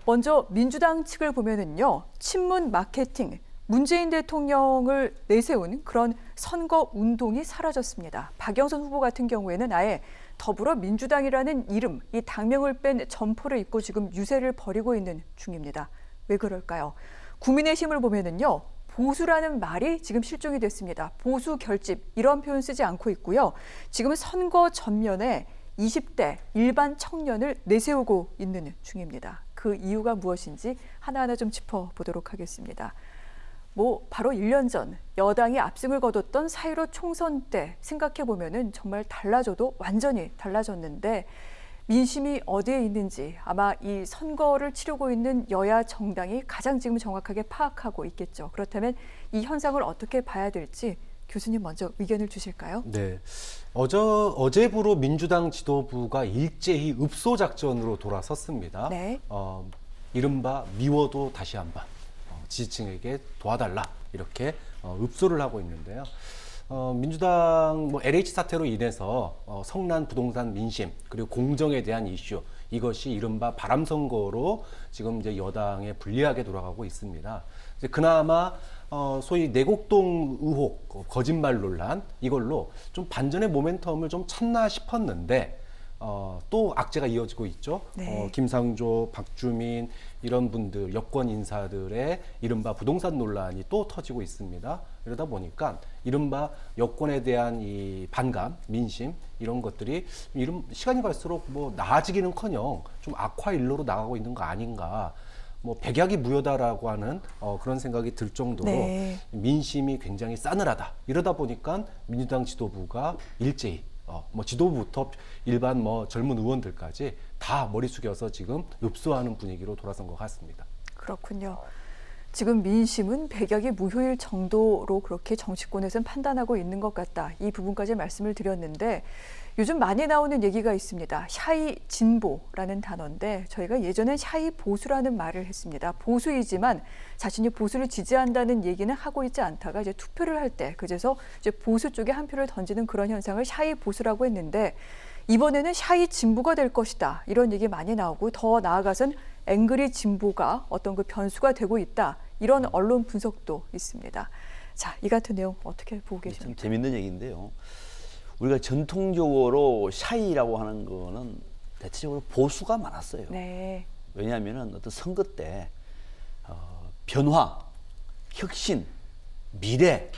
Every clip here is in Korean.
먼저 민주당 측을 보면은요, 친문 마케팅, 문재인 대통령을 내세운 그런 선거 운동이 사라졌습니다. 박영선 후보 같은 경우에는 아예 더불어민주당이라는 이름, 이 당명을 뺀 점포를 입고 지금 유세를 벌이고 있는 중입니다. 왜 그럴까요? 국민의힘을 보면은요, 보수라는 말이 지금 실종이 됐습니다. 보수 결집 이런 표현 쓰지 않고 있고요. 지금은 선거 전면에 20대 일반 청년을 내세우고 있는 중입니다. 그 이유가 무엇인지 하나하나 좀 짚어보도록 하겠습니다. 바로 1년 전 여당이 압승을 거뒀던 4.15 총선 때 생각해보면은 정말 달라져도 완전히 달라졌는데 민심이 어디에 있는지 아마 이 선거를 치르고 있는 여야 정당이 가장 지금 정확하게 파악하고 있겠죠. 그렇다면 이 현상을 어떻게 봐야 될지 교수님 먼저 의견을 주실까요? 네. 어제부로 민주당 지도부가 일제히 읍소 작전으로 돌아섰습니다. 네. 이른바 미워도 다시 한번 지지층에게 도와달라 이렇게 읍소를 하고 있는데요. 민주당 LH 사태로 인해서 성난 부동산 민심 그리고 공정에 대한 이슈 이것이 이른바 바람 선거로 지금 이제 여당에 불리하게 돌아가고 있습니다. 이제 그나마 소위 내곡동 의혹 거짓말 논란 이걸로 좀 반전의 모멘텀을 좀 찾나 싶었는데 또 악재가 이어지고 있죠. 네. 김상조, 박주민 이런 분들 여권 인사들의 이른바 부동산 논란이 또 터지고 있습니다. 이러다 보니까 이른바 여권에 대한 이 반감, 민심 이런 것들이 시간이 갈수록 나아지기는커녕 좀 악화 일로로 나가고 있는 거 아닌가. 백약이 무효다라고 하는 그런 생각이 들 정도로 네. 민심이 굉장히 싸늘하다. 이러다 보니까 민주당 지도부가 일제히 지도부부터 일반 젊은 의원들까지 다 머리 숙여서 지금 읍소하는 분위기로 돌아선 것 같습니다. 그렇군요. 지금 민심은 백약이 무효일 정도로 그렇게 정치권에서는 판단하고 있는 것 같다. 이 부분까지 말씀을 드렸는데 요즘 많이 나오는 얘기가 있습니다. 샤이 진보라는 단어인데 저희가 예전엔 샤이 보수라는 말을 했습니다. 보수이지만 자신이 보수를 지지한다는 얘기는 하고 있지 않다가 이제 투표를 할 때 그래서 이제 보수 쪽에 한 표를 던지는 그런 현상을 샤이 보수라고 했는데 이번에는 샤이 진보가 될 것이다. 이런 얘기 많이 나오고 더 나아가선 앵그리 진보가 어떤 그 변수가 되고 있다. 이런 언론 분석도 있습니다. 자, 이 같은 내용 어떻게 보고 계십니까? 참 재밌는 얘기인데요. 우리가 전통적으로 샤이라고 하는 거는 대체적으로 보수가 많았어요. 네. 왜냐하면 어떤 선거 때 변화, 혁신, 미래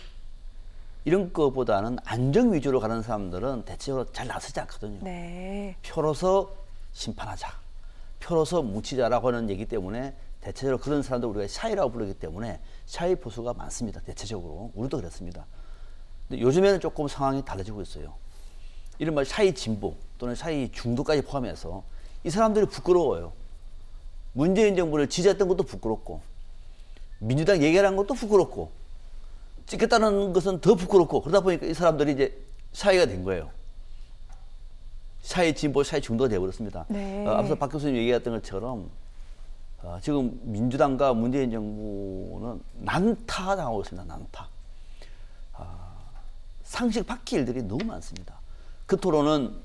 이런 것보다는 안정 위주로 가는 사람들은 대체적으로 잘 나서지 않거든요. 네. 표로서 심판하자, 표로서 뭉치자라고 하는 얘기 때문에 대체적으로 그런 사람들 우리가 샤이라고 부르기 때문에 샤이 보수가 많습니다. 대체적으로 우리도 그렇습니다. 근데 요즘에는 조금 상황이 달라지고 있어요. 이른바 샤이 진보 또는 샤이 중도까지 포함해서 이 사람들이 부끄러워요. 문재인 정부를 지지했던 것도 부끄럽고 민주당 얘기하는 것도 부끄럽고 찍겠다는 것은 더 부끄럽고 그러다 보니까 이 사람들이 이제 샤이가 된 거예요. 샤이 진보, 샤이 중도가 되어버렸습니다. 네. 앞서 박 교수님 얘기했던 것처럼 지금 민주당과 문재인 정부는 난타당하고 있습니다. 난타. 상식 바뀔 일들이 너무 많습니다. 겉으로는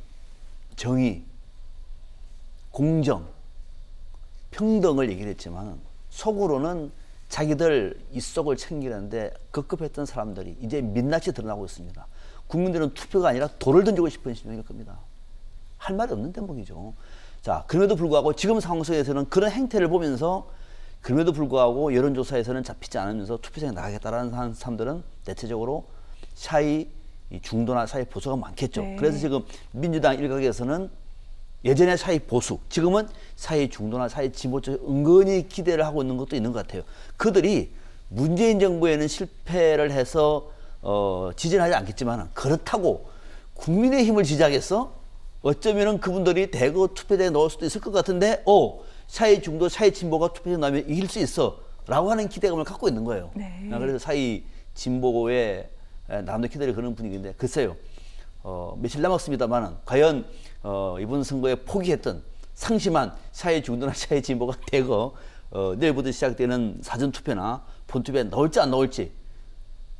정의, 공정, 평등을 얘기를 했지만 속으로는 자기들 입속을 챙기는데 급급했던 사람들이 이제 민낯이 드러나고 있습니다. 국민들은 투표가 아니라 돌을 던지고 싶은 심정일 겁니다. 할 말이 없는 대목이죠. 자, 그럼에도 불구하고 지금 상황 속에서는 그런 행태를 보면서 그럼에도 불구하고 여론조사에서는 잡히지 않으면서 투표장에 나가겠다라는 사람들은 대체적으로 샤이 중도나 샤이 보수가 많겠죠. 네. 그래서 지금 민주당 일각에서는 예전에 샤이 보수, 지금은 샤이 중도나 샤이 진보 쪽에 은근히 기대를 하고 있는 것도 있는 것 같아요. 그들이 문재인 정부에는 실패를 해서 지지는 하지 않겠지만 그렇다고 국민의힘을 지지하겠어? 어쩌면은 그분들이 대거 투표장에 넣을 수도 있을 것 같은데 샤이 중도, 샤이 진보가 투표장에 나오면 이길 수 있어 라고 하는 기대감을 갖고 있는 거예요. 네. 그래서 샤이 진보에 남들 기대를 거는 분위기인데 글쎄요. 며칠 남았습니다만 과연 이번 선거에 포기했던 상심한 샤이 중도나 샤이 진보가 대거 내일부터 시작되는 사전투표나 본투표에 넣을지 안 넣을지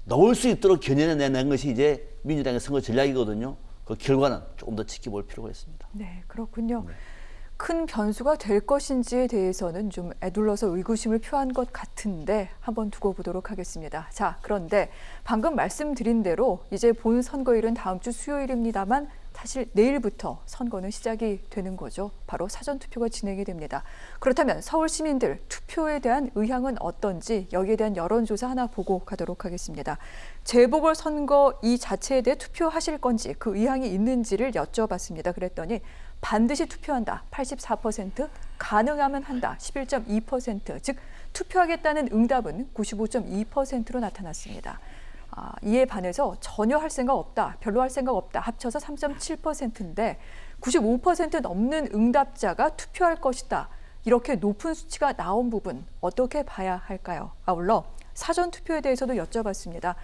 넣을 수 있도록 견인해내는 것이 이제 민주당의 선거 전략이거든요. 그 결과는 조금 더 지켜볼 필요가 있습니다. 네, 그렇군요. 네. 큰 변수가 될 것인지에 대해서는 좀 애둘러서 의구심을 표한 것 같은데 한번 두고 보도록 하겠습니다. 자, 그런데 방금 말씀드린 대로 이제 본 선거일은 다음 주 수요일입니다만 사실 내일부터 선거는 시작이 되는 거죠. 바로 사전투표가 진행이 됩니다. 그렇다면 서울 시민들 투표에 대한 의향은 어떤지 여기에 대한 여론조사 하나 보고 가도록 하겠습니다. 재보궐선거 이 자체에 대해 투표하실 건지 그 의향이 있는지를 여쭤봤습니다. 그랬더니 반드시 투표한다 84%, 가능하면 한다 11.2%, 즉 투표하겠다는 응답은 95.2%로 나타났습니다. 이에 반해서 전혀 할 생각 없다, 별로 할 생각 없다 합쳐서 3.7%인데 95% 넘는 응답자가 투표할 것이다. 이렇게 높은 수치가 나온 부분 어떻게 봐야 할까요? 아울러 사전투표에 대해서도 여쭤봤습니다.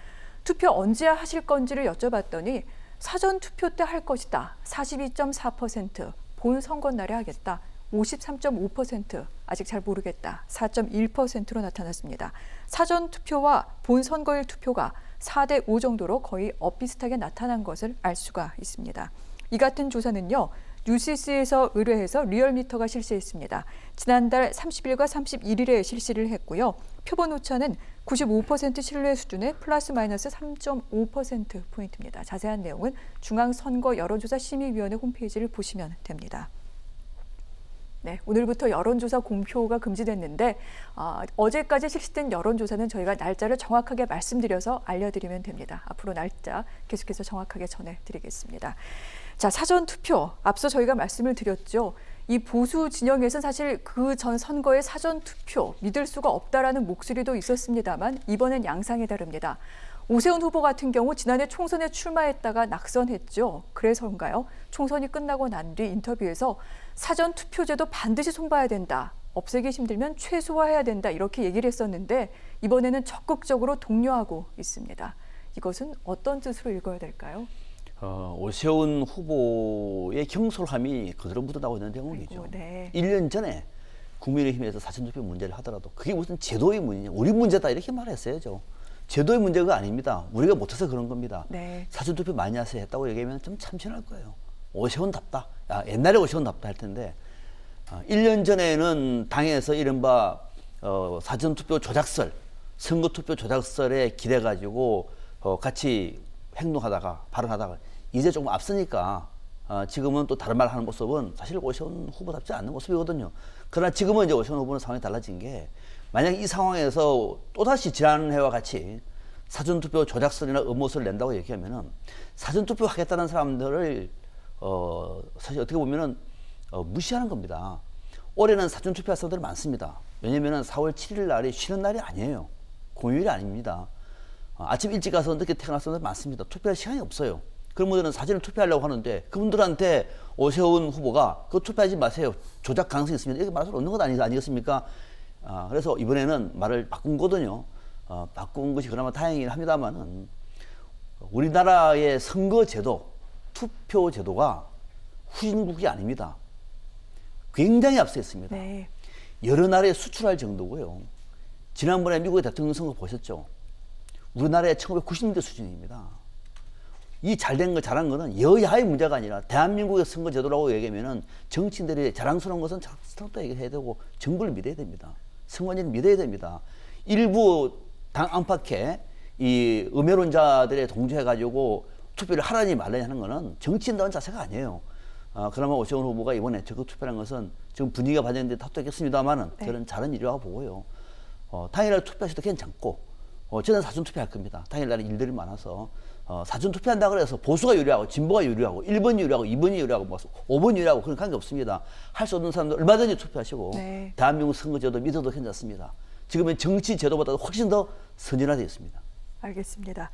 투표 언제 하실 건지를 여쭤봤더니 사전투표 때 할 것이다 42.4%, 본 선거날에 하겠다 53.5%, 아직 잘 모르겠다 4.1%로 나타났습니다. 사전투표와 본 선거일 투표가 4대 5 정도로 거의 엇비슷하게 나타난 것을 알 수가 있습니다. 이 같은 조사는요. 뉴시스에서 의뢰해서 리얼미터가 실시했습니다. 지난달 30일과 31일에 실시를 했고요. 표본 오차는 95% 신뢰 수준의 플러스 마이너스 3.5%포인트입니다. 자세한 내용은 중앙선거 여론조사 심의위원회 홈페이지를 보시면 됩니다. 네, 오늘부터 여론조사 공표가 금지됐는데 어제까지 실시된 여론조사는 저희가 날짜를 정확하게 말씀드려서 알려드리면 됩니다. 앞으로 날짜 계속해서 정확하게 전해드리겠습니다. 자, 사전투표 앞서 저희가 말씀을 드렸죠. 이 보수 진영에서는 사실 그 전 선거의 사전투표 믿을 수가 없다라는 목소리도 있었습니다만 이번엔 양상이 다릅니다. 오세훈 후보 같은 경우 지난해 총선에 출마했다가 낙선했죠. 그래서인가요? 총선이 끝나고 난 뒤 인터뷰에서 사전투표제도 반드시 손봐야 된다. 없애기 힘들면 최소화해야 된다. 이렇게 얘기를 했었는데 이번에는 적극적으로 독려하고 있습니다. 이것은 어떤 뜻으로 읽어야 될까요? 오세훈 후보의 경솔함이 그대로 묻어나고 있는 대목이죠. 아이고, 네. 1년 전에 국민의힘에서 사전투표 문제를 하더라도 그게 무슨 제도의 문제냐, 우리 문제다 이렇게 말했어야죠. 제도의 문제가 아닙니다. 우리가 못해서 그런 겁니다. 네. 사전투표 많이 하세요 했다고 얘기하면 좀 참신할 거예요. 오세훈답다. 옛날에 오세훈답다 할 텐데 1년 전에는 당에서 이른바 사전투표 조작설, 선거투표 조작설에 기대가지고 같이 행동하다가 발언하다가 이제 조금 앞서니까 지금은 또 다른 말 하는 모습은 사실 오세훈 후보답지 않는 모습이거든요. 그러나 지금은 이제 오세훈 후보는 상황이 달라진 게 만약 이 상황에서 또다시 지난해와 같이 사전투표 조작설이나 음모설을 낸다고 얘기하면은 사전투표 하겠다는 사람들을 사실 어떻게 보면은 무시하는 겁니다. 올해는 사전투표 할 사람들이 많습니다. 왜냐면은 4월 7일 날이 쉬는 날이 아니에요. 공휴일이 아닙니다. 아침 일찍 가서 늦게 퇴근할 사람들 많습니다. 투표할 시간이 없어요. 그런 분들은 사전을 투표하려고 하는데 그분들한테 오세훈 후보가 그거 투표하지 마세요. 조작 가능성이 있습니다. 이렇게 말할 수 없는 것 아니겠습니까? 그래서 이번에는 말을 바꾼 거거든요. 바꾼 것이 그나마 다행이긴 합니다만은 우리나라의 선거제도, 투표제도가 후진국이 아닙니다. 굉장히 앞서 있습니다. 네. 여러 나라에 수출할 정도고요. 지난번에 미국의 대통령 선거 보셨죠? 우리나라의 1990년대 수준입니다. 이 잘된 거, 잘한 거는 여야의 문제가 아니라 대한민국의 선거제도라고 얘기하면은 정치인들이 자랑스러운 것은 자랑스럽다 얘기해야 되고 정부를 믿어야 됩니다. 선관위를 믿어야 됩니다. 일부 당 안팎의 이 음해론자들의 동조해가지고 투표를 하라니 말라니 하는 거는 정치인다운 자세가 아니에요. 그나마 오세훈 후보가 이번에 적극 투표한 것은 지금 분위기가 반영된 데 탓도있겠습니다만은 네. 저는 잘한 일이라고 보고요. 당일날 투표하셔도 괜찮고 저는 사전 투표할 겁니다. 당일날에 일들이 많아서 사전 투표한다 그래서 보수가 유리하고 진보가 유리하고 1번이 유리하고 2번이 유리하고 5번이 유리하고 그런 관계 없습니다. 할 수 없는 사람들 얼마든지 투표하시고 네. 대한민국 선거제도 믿어도 괜찮습니다. 지금은 정치 제도보다 훨씬 더 선진화되어 있습니다. 알겠습니다.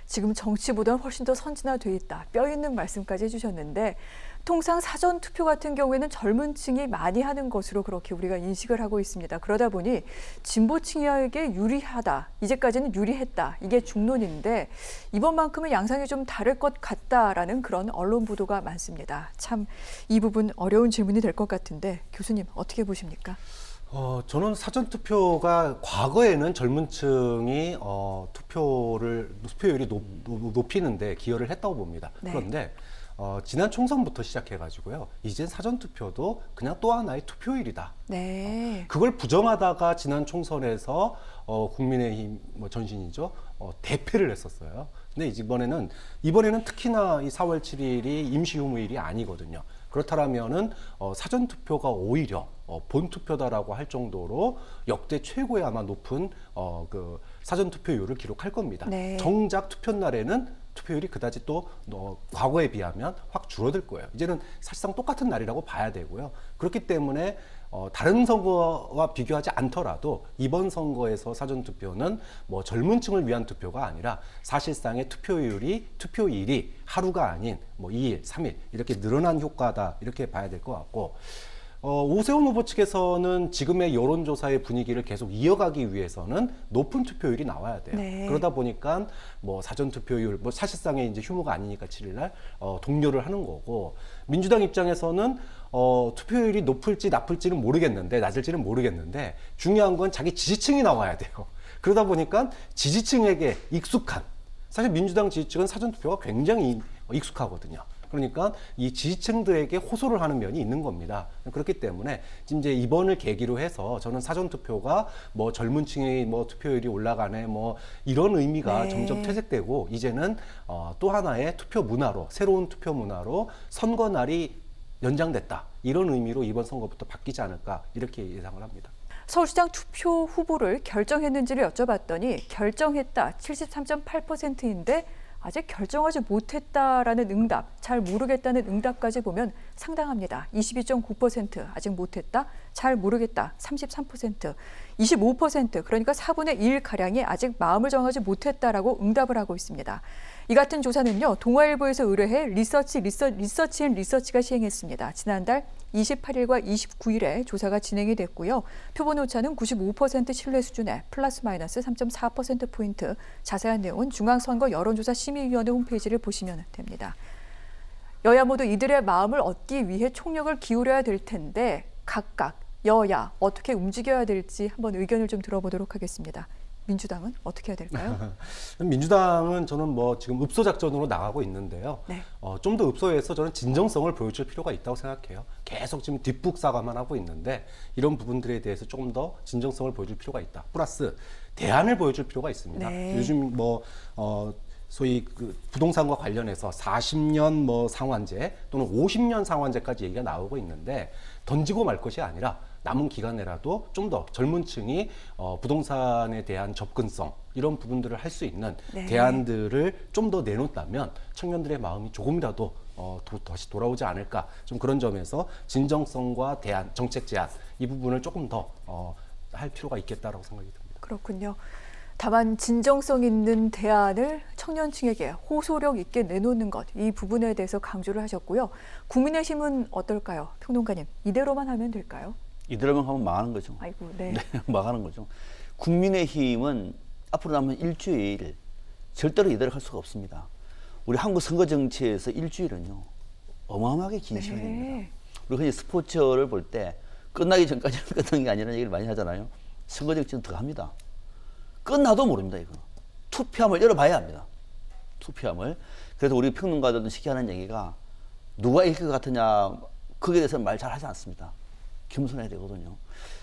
지금 정치보다는 훨씬 더 선진화돼 있다. 뼈 있는 말씀까지 해주셨는데 통상 사전투표 같은 경우에는 젊은 층이 많이 하는 것으로 그렇게 우리가 인식을 하고 있습니다. 그러다 보니 진보층에게 유리하다. 이제까지는 유리했다. 이게 중론인데 이번만큼은 양상이 좀 다를 것 같다라는 그런 언론 보도가 많습니다. 참 이 부분 어려운 질문이 될 것 같은데 교수님 어떻게 보십니까? 저는 사전투표가 과거에는 젊은 층이 투표율이 높이는데 기여를 했다고 봅니다. 네. 그런데 지난 총선부터 시작해가지고요. 이젠 사전투표도 그냥 또 하나의 투표일이다. 네. 그걸 부정하다가 지난 총선에서 국민의힘 전신이죠. 대패를 했었어요. 근데 이번에는 특히나 이 4월 7일이 임시휴무일이 아니거든요. 그렇다면은 사전투표가 오히려 본투표다라고 할 정도로 역대 최고의 아마 높은 그 사전투표율을 기록할 겁니다. 네. 정작 투표 날에는 투표율이 그다지 또 과거에 비하면 확 줄어들 거예요. 이제는 사실상 똑같은 날이라고 봐야 되고요. 그렇기 때문에 다른 선거와 비교하지 않더라도 이번 선거에서 사전투표는 뭐 젊은 층을 위한 투표가 아니라 사실상의 투표일이 하루가 아닌 뭐 2일, 3일 이렇게 늘어난 효과다 이렇게 봐야 될 것 같고 오세훈 후보 측에서는 지금의 여론조사의 분위기를 계속 이어가기 위해서는 높은 투표율이 나와야 돼요. 네. 그러다 보니까 뭐 사전투표율, 뭐 사실상의 이제 휴무가 아니니까 7일날 동료를 하는 거고 민주당 입장에서는 투표율이 높을지 낮을지는 모르겠는데 중요한 건 자기 지지층이 나와야 돼요. 그러다 보니까 지지층에게 익숙한 사실 민주당 지지층은 사전투표가 굉장히 익숙하거든요. 그러니까 이 지지층들에게 호소를 하는 면이 있는 겁니다. 그렇기 때문에 지금 이제 이번을 계기로 해서 저는 사전투표가 뭐 젊은 층의 뭐 투표율이 올라가네 뭐 이런 의미가 네. 점점 퇴색되고 이제는 또 하나의 새로운 투표 문화로 선거 날이 연장됐다. 이런 의미로 이번 선거부터 바뀌지 않을까 이렇게 예상을 합니다. 서울시장 투표 후보를 결정했는지를 여쭤봤더니 결정했다 73.8%인데 아직 결정하지 못했다라는 응답, 잘 모르겠다는 응답까지 보면 상당합니다. 22.9%, 아직 못했다, 잘 모르겠다, 33%, 25%, 그러니까 4분의 1가량이 아직 마음을 정하지 못했다라고 응답을 하고 있습니다. 이 같은 조사는요, 동아일보에서 의뢰해 리서치가 시행했습니다. 지난달 28일과 29일에 조사가 진행이 됐고요. 표본 오차는 95% 신뢰 수준에 플러스 마이너스 3.4%포인트. 자세한 내용은 중앙선거 여론조사 심의위원회 홈페이지를 보시면 됩니다. 여야 모두 이들의 마음을 얻기 위해 총력을 기울여야 될 텐데 각각 여야 어떻게 움직여야 될지 한번 의견을 좀 들어보도록 하겠습니다. 민주당은 어떻게 해야 될까요? 민주당은 저는 뭐 지금 읍소 작전으로 나가고 있는데요. 네. 좀 더 읍소해서 저는 진정성을 보여줄 필요가 있다고 생각해요. 계속 지금 뒷북 사과만 하고 있는데 이런 부분들에 대해서 조금 더 진정성을 보여줄 필요가 있다. 플러스 대안을 보여줄 필요가 있습니다. 네. 요즘 소위 그 부동산과 관련해서 40년 뭐 상환제 또는 50년 상환제까지 얘기가 나오고 있는데 던지고 말 것이 아니라 남은 기간 내라도 좀 더 젊은 층이 부동산에 대한 접근성 이런 부분들을 할 수 있는 네. 대안들을 좀 더 내놓다면 청년들의 마음이 조금이라도 다시 돌아오지 않을까 좀 그런 점에서 진정성과 대안, 정책 제안 이 부분을 조금 더 할 필요가 있겠다라고 생각이 듭니다. 그렇군요. 다만 진정성 있는 대안을 청년층에게 호소력 있게 내놓는 것, 이 부분에 대해서 강조를 하셨고요. 국민의힘은 어떨까요? 평론가님, 이대로만 하면 될까요? 이대로만 하면 망하는 거죠. 아이고, 네. 망하는 거죠. 국민의힘은 앞으로 남은 일주일 절대로 이대로 할 수가 없습니다. 우리 한국 선거 정치에서 일주일은요 어마어마하게 긴 시간입니다. 우리가 이제 스포츠를 볼 때 끝나기 전까지는 끝난 게 아니라는 얘기를 많이 하잖아요. 선거 정치는 더 합니다. 끝나도 모릅니다. 이거 투표함을 열어봐야 합니다. 투표함을. 그래서 우리 평론가들도 쉽게 하는 얘기가 누가 이길 것 같으냐 거기에 대해서는 말 잘 하지 않습니다. 겸손해야 되거든요.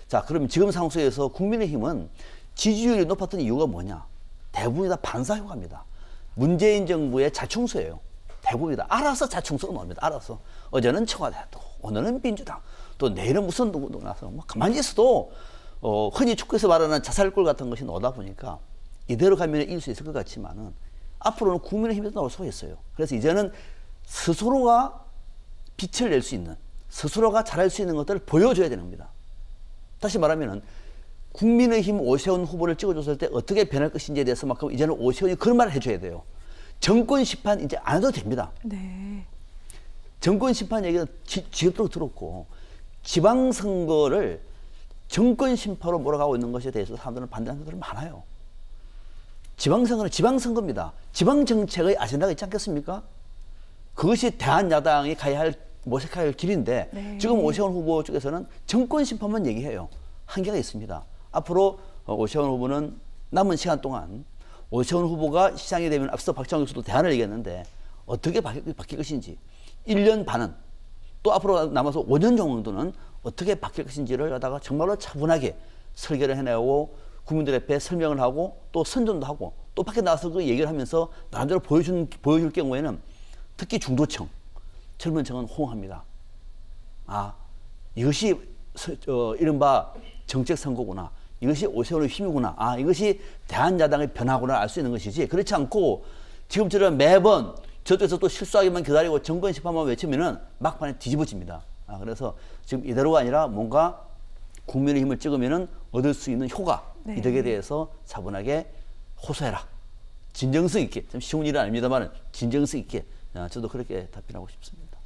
자, 그럼 지금 상황 속에서 국민의힘은 지지율이 높았던 이유가 뭐냐? 대부분이 다 반사 효과입니다. 문재인 정부의 자충수예요. 대부분이다. 알아서 자충수가 나옵니다. 알아서. 어제는 청와대, 또 오늘은 민주당, 또 내일은 무슨 누구 나서 뭐 가만히 있어도 흔히 축구에서 말하는 자살골 같은 것이 나오다 보니까 이대로 가면 이길 수 있을 것 같지만은 앞으로는 국민의힘에서 나올 수가 있어요. 그래서 이제는 스스로가 빛을 낼 수 있는, 스스로가 잘할 수 있는 것들을 보여줘야 되는 겁니다. 다시 말하면은 국민의힘 오세훈 후보를 찍어줬을 때 어떻게 변할 것인지에 대해서만큼 이제는 오세훈이 그런 말을 해줘야 돼요. 정권 심판 이제 안 해도 됩니다. 네. 정권 심판 얘기는 지겹도록 들었고 지방선거를 정권 심판으로 몰아가고 있는 것에 대해서 사람들은 반대하는 분들이 많아요. 지방선거는 지방선거입니다. 지방정책의 아젠다가 있지 않겠습니까? 그것이 대한야당이 모색해야 할 길인데 네. 지금 오세훈 후보 쪽에서는 정권 심판만 얘기해요. 한계가 있습니다. 앞으로 오세훈 후보는 남은 시간 동안 오세훈 후보가 시장이 되면 앞서 박정희 교수도 대안을 얘기했는데 어떻게 바뀔 것인지 1년 반은 또 앞으로 남아서 5년 정도는 어떻게 바뀔 것인지를 갖다가 정말로 차분하게 설계를 해내고 국민들 앞에 설명을 하고 또 선전도 하고 또 밖에 나와서 그 얘기를 하면서 나름대로 보여줄 경우에는 특히 중도층, 젊은 층은 호응합니다. 아, 이것이 이른바 정책 선거구나. 이것이 오세훈의 힘이구나. 아, 이것이 대한야당의 변화구나 알 수 있는 것이지. 그렇지 않고 지금처럼 매번 저쪽에서 또 실수하기만 기다리고 정권 심판만 외치면은 막판에 뒤집어집니다. 아, 그래서 지금 이대로가 아니라 뭔가 국민의 힘을 찍으면은 얻을 수 있는 효과, 네. 이득에 대해서 차분하게 호소해라. 진정성 있게. 좀 쉬운 일은 아닙니다만 진정성 있게. 저도 그렇게 답변하고 싶습니다.